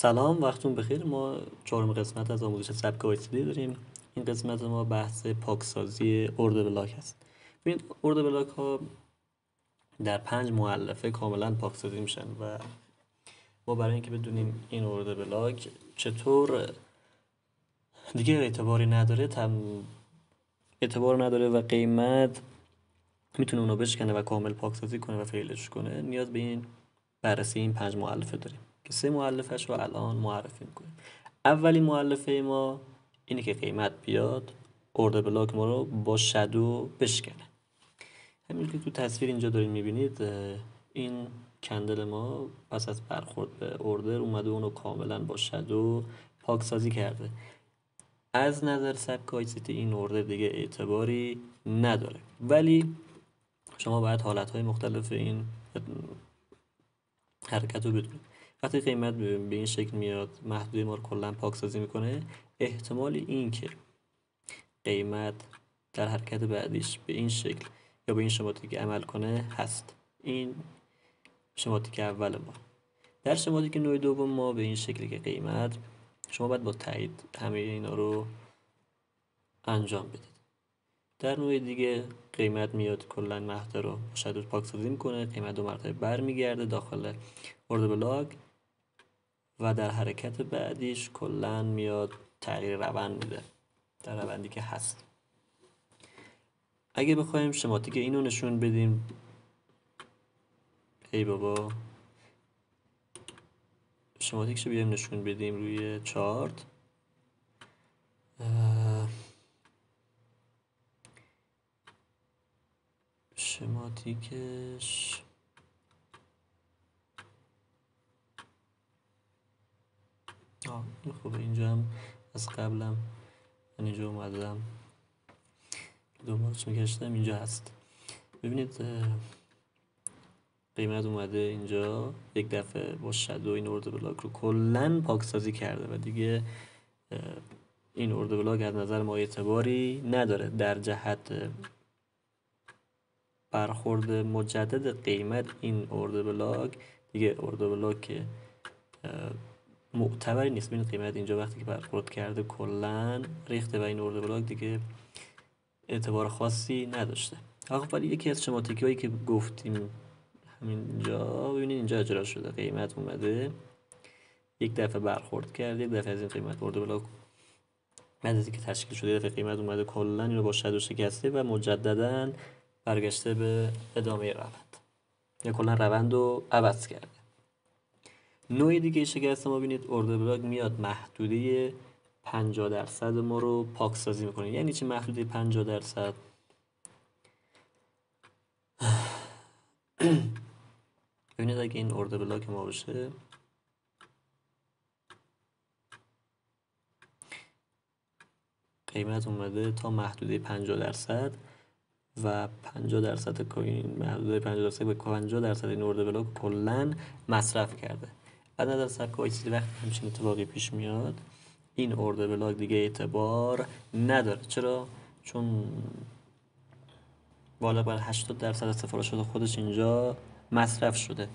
سلام، وقتون بخیر. ما چهارم قسمت از آموزش سبک آیسیدی داریم. این قسمت ما بحث پاکسازی ارد بلاک هست. ببینید، ارد بلاک ها در 5 مؤلفه کاملا پاکسازی میشن و ما برای اینکه بدونیم این ارد بلاک چطور دیگه اعتبار نداره و قیمت میتونه اونو بشکنه و کامل پاکسازی کنه و فیلش کنه، نیاز به این بررسی این 5 مؤلفه داریم که 3 مؤلفش رو الان معرفی میکنیم. اولین مؤلفه ما اینه که قیمت بیاد ارد بلاک ما رو با شادو بشکنه. همین که تو تصویر اینجا دارین میبینید، این کندل ما پس از برخورد به اوردر اومده اونو کاملا با شادو پاکسازی کرده. از نظر سبک آیسیتی این اوردر دیگه اعتباری نداره، ولی شما باید حالتهای مختلف این حرکت رو بدونید. وقتی قیمت به این شکل میاد، محدوده ما رو کلا پاکسازی میکنه، احتمال این که قیمت در حرکت بعدیش به این شکل یا به این شماتیک عمل کنه هست. این شماتیک اول ما. در شماتیک نوع دوم ما به این شکلی که قیمت، شما باید با تایید همه اینا رو انجام بدید. در نوع دیگه قیمت میاد کلا محدوده رو با شادو پاکسازی میکنه، قیمت 2 مرتبه برمیگرده داخل ارد بلاک و در حرکت بعدیش کلا میاد تغییر روند میده در روندی که هست. اگه بخوایم شماتیک اینو نشون بدیم، ای بابا، شماتیکشو بیایم نشون بدیم روی چارت. شماتیکش این خوبه. اینجا هم از قبلم من اینجا اومدم دنبالش میگشتم، اینجا هست. ببینید قیمت اومده اینجا یک دفعه با شادو این ارد بلاک رو کلن پاکسازی کرده و دیگه این ارد بلاک از نظر ما اعتباری نداره در جهت برخورد مجدد قیمت. این ارد بلاک دیگه ارد بلاک معتبری نیست. ببینید قیمت اینجا وقتی که برخورد کرده کلن ریخته و این ارد بلاک دیگه اعتبار خاصی نداشته. ولی یکی از شماتیکی هایی که گفتیم همینجا، ببینید اینجا اجرا شده. قیمت اومده یک دفعه برخورد کرد، یک دفعه از این قیمت ارد بلاک بعد از اینکه تشکیل شده، دفعه قیمت اومده کلا اینو با شادو شکسته و مجددا برگشته به ادامه روند یا کلا روند رو عوض کرده. نوع دیگه شکست ما ببینید ارد بلاک میاد محدوده 50% ما رو پاکسازی میکنه. یعنی چی محدوده 50%؟ ببینید اگه این ارد بلاک ما باشه، قیمت اومده تا محدوده 50% و 50% کوین محدوده 50% به 50% این ارد بلاک کلا مصرف کرده. از نظر سبک آیسیتی وقتی همچین اتفاقی پیش میاد، این ارد بلاک دیگه اعتبار نداره. چرا؟ چون بالا بر 80% از سفارشات خودش اینجا مصرف شده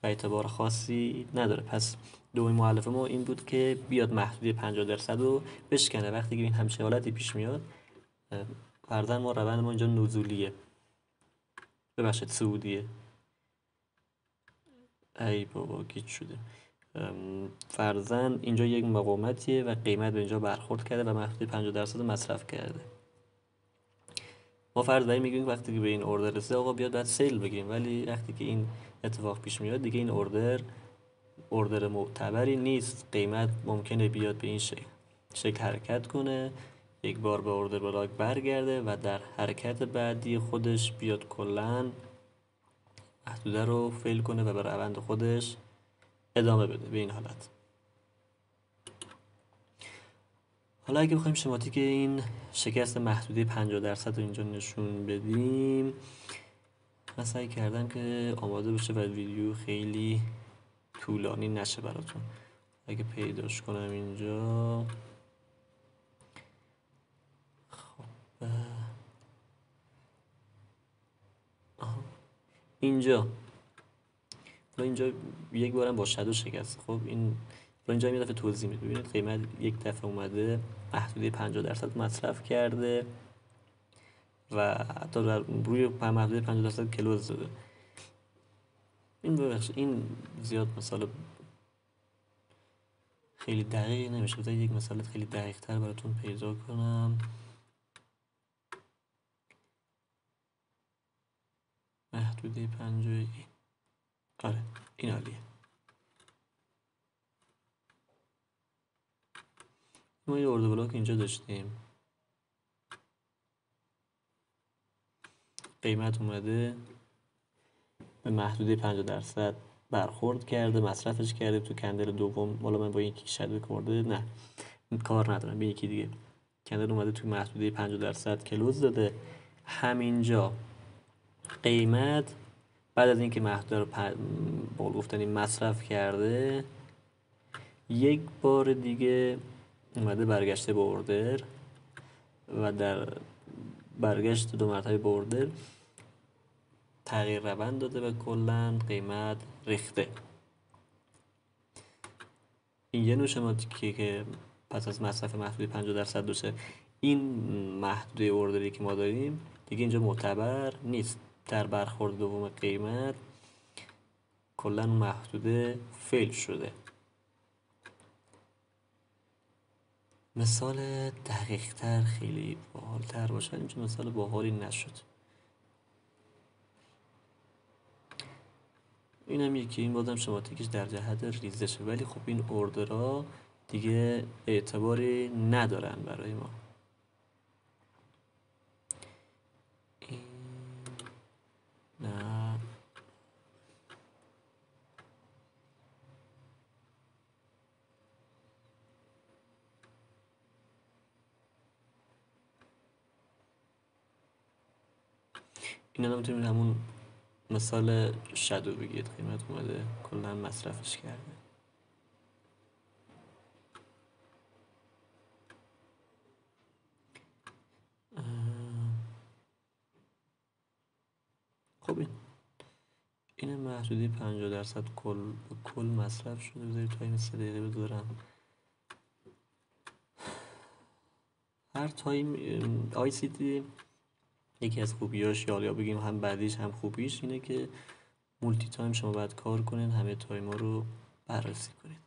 و اعتبار خاصی نداره. پس دومین مؤلفه ما این بود که بیاد محدوده 50% رو بشکنه. وقتی که این همچین حالتی پیش میاد، فرضاً ما روند ما اینجا نزولیه، ببخشید صعودیه. ای بابا گیج شده. فرضاً اینجا یک مقاومتیه و قیمت به اینجا برخورد کرده و محدوده 50% مصرف کرده. ما فرض داریم میگیم وقتی که به این اوردر رسیده آقا بیاد بعد سیل بگیریم، ولی وقتی که این اتفاق پیش میاد دیگه این اوردر معتبری نیست. قیمت ممکنه بیاد به این شکل حرکت کنه، یک بار به اوردر بلاک برگرده و در حرکت بعدی خودش بیاد کلن محدوده رو فیل کنه و به روند خودش ادامه بده به این حالت. حالا اگه بخوایم شماتیک این شکست محدوده 50% رو اینجا نشون بدیم، من سعی کردم که آماده بشه و ویدیو خیلی طولانی نشه براتون. اگه پیداش کنم اینجا، خب اینجا یک بارم با شادو شکست. خب این اینجا یه دفعه توضیح میده. ببینید قیمت یک دفعه اومده محدوده 50% مصرف کرده و حتی روی محدوده 50% کلوز داده. این زیاد مثال خیلی دقیقی نمیشه. بذار یک مثال خیلی دقیق تر براتون پیدا کنم. محدوده 50. آره این عالیه. ما یه ارد بلاک اینجا داشتیم، قیمت اومده به محدوده 50% برخورد کرده، مصرفش کرده. تو کندل دوم، حالا من با یکی شد کرده، نه کار ندارم، به یکی دیگه کندل اومده توی محدوده 50% کلوز داده. همینجا قیمت بعد از اینکه محدوده رو با گفتنی مصرف کرده، یک بار دیگه اومده برگشته به اوردر و در برگشت 2 مرتبه به اوردر تغییر روند داده و کلا قیمت ریخته. این یه نوع شماتیکیه که پس از مصرف محدوده 50% داشته. این محدوده اوردری که ما داریم دیگه اینجا معتبر نیست. در برخورد دوم قیمت کلا محدوده فیل شده. مثال دقیق تر خیلی باحال تر باشه، اینجا مثال باحالی نشد. اینم یکی، این بازم شماتیکش در جهت ریزشه، ولی خب این اوردرها دیگه اعتباری ندارن برای ما. این نه این هم میتونید همون مثال شادو بگید. قیمت اومده کلا مصرفش کرده. خب این محدوده 50% کل مصرف شده. بذارید تایم 3 دقیقه بذارم. هر تایم آی سی تی یکی از خوبیاش، یا بگیم هم بعدیش هم خوبیش، اینه که مولتی تایم شما باید کار کنین، همه تایم ها رو بررسی کنید.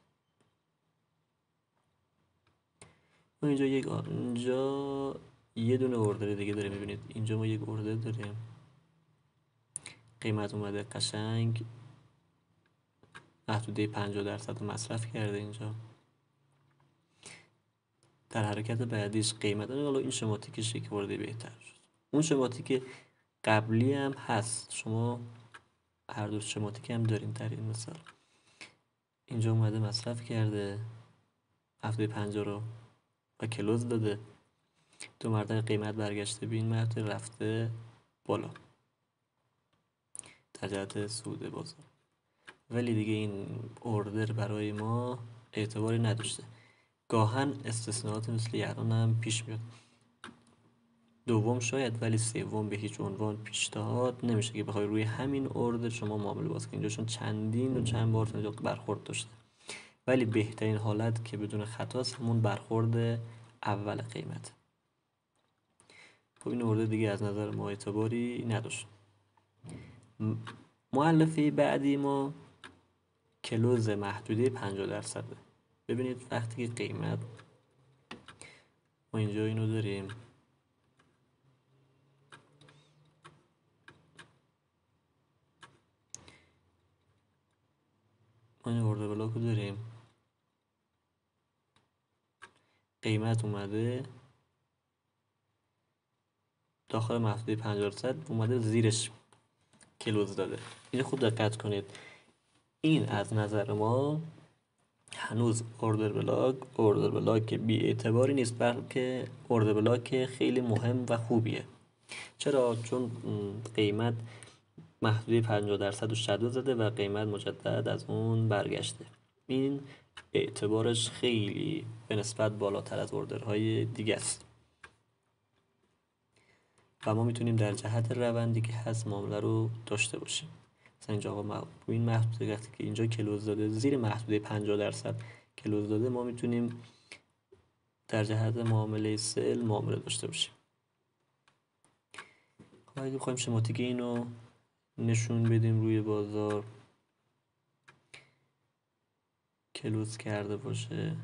ما اینجا یه دونه اوردر دیگه داریم. میبینید اینجا ما یک اوردر داریم، قیمت اومده قشنگ محدوده 50% مصرف کرده. اینجا در حرکت بعدیش قیمت، حالا این شماتیکش یک ورده بهتر شد. اون شماتیک قبلی هم هست، شما هر دو شماتیک هم دارین در این مثال. اینجا اومده مصرف کرده محدوده 50 رو و کلوز داده. 2 مرتبه قیمت برگشته به این مرتبه رفته بالا در جهت صعود بازار، ولی دیگه این اوردر برای ما اعتباری نداشته. گاهن استثناءات مثل الان هم پیش میاد، دوم شاید، ولی سوم به هیچ عنوان پیشنهاد نمیشه که بخوای روی همین اوردر شما معامله باز کنید، چون چند بار اینجا برخورد داشته. ولی بهترین حالت که بدون خطاست همون برخورد اول قیمت. خب این اوردر دیگه از نظر ما اعتباری نداشت. مؤلفه بعدی ما کلوز محدوده 50%. ببینید وقتی که قیمت، ما اینجا اینو داریم، ما این اوردر بلاک رو داریم، قیمت اومده داخل محدوده 50% اومده زیرش کلوز داده. اینو خوب دقت کنید. این از نظر ما هنوز اوردر بلاک بی اعتباری نیست، بلکه اوردر بلاک خیلی مهم و خوبیه. چرا؟ چون قیمت محدوده 50% رو شادو زده و قیمت مجدد از اون برگشته. این اعتبارش خیلی به نسبت بالاتر از اوردرهای دیگه است و ما میتونیم در جهت روندی که هست معامله رو داشته باشیم. مثلا اینجا آقا این محدوده وقتی که اینجا کلوز داده زیر محدوده 50% کلوز داده، ما میتونیم در جهت معامله سل معامله داشته باشیم. خب اگه بخوایم شماتیک اینو نشون بدیم روی بازار کلوز کرده باشه،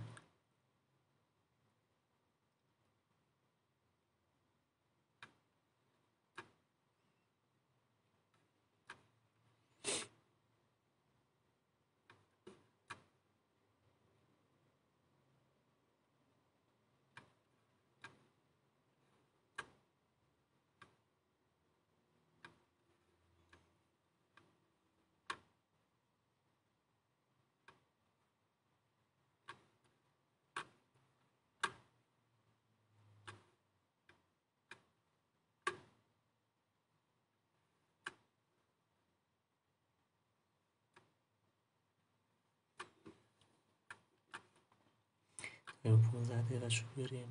بریم 15 دقیقه شو بریم.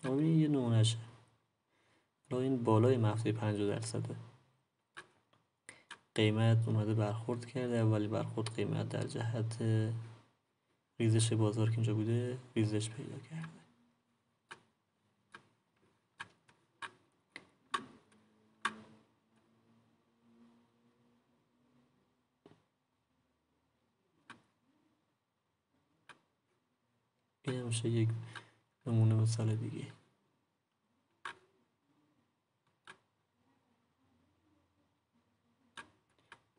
این یه نمونهشه. حالا این بالای مقطع 50%، قیمت اومده برخورد کرده، اولی برخورد قیمت در جهت ریزش بازار که اینجا بوده ریزش پیدا کرده. این هم میشه یک نمونه مثال دیگه.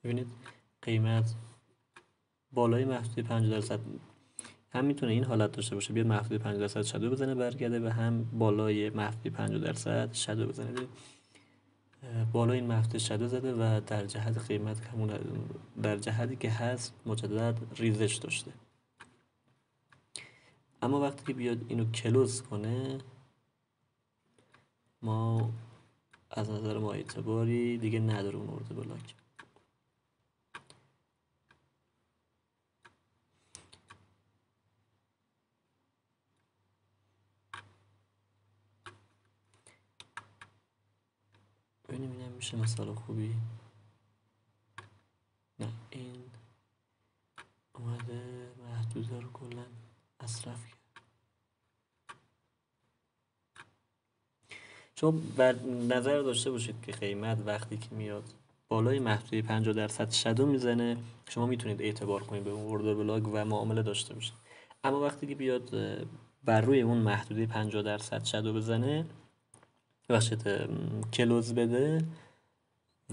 ببینید قیمت بالای محدوده 50% هم میتونه این حالت داشته باشه، بیاد محدوده 50% شادو بزنه برگرده، و هم بالای محدوده 50% شادو بزنه. بالای این محدوده شادو زده و در جهت قیمت همون در جهتی که هست مجدد ریزش داشته. اما وقتی که بیاد اینو کلوز کنه، ما از نظر ما اعتباری دیگه نداره اون ارده بلاک. ببینیم اینم میشه مثال خوبی. نه این اومده محدوده رو کلا مصرف کرد. شما بر نظر داشته باشید که قیمت وقتی که میاد بالای محدوده 50% شادو میزنه، شما میتونید اعتبار کنید به اون اوردر بلاک و معامله داشته باشید. اما وقتی که بیاد بر روی اون محدوده 50% شادو بزنه، ببخشید کلوز بده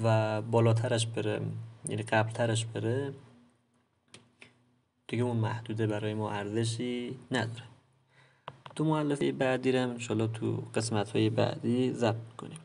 و بالاترش بره، یعنی قبلترش بره، دیگه اون محدوده برای ما ارزشی نداره. تو مؤلفه بعدی رو انشالله تو قسمت‌های بعدی ضبط کنیم.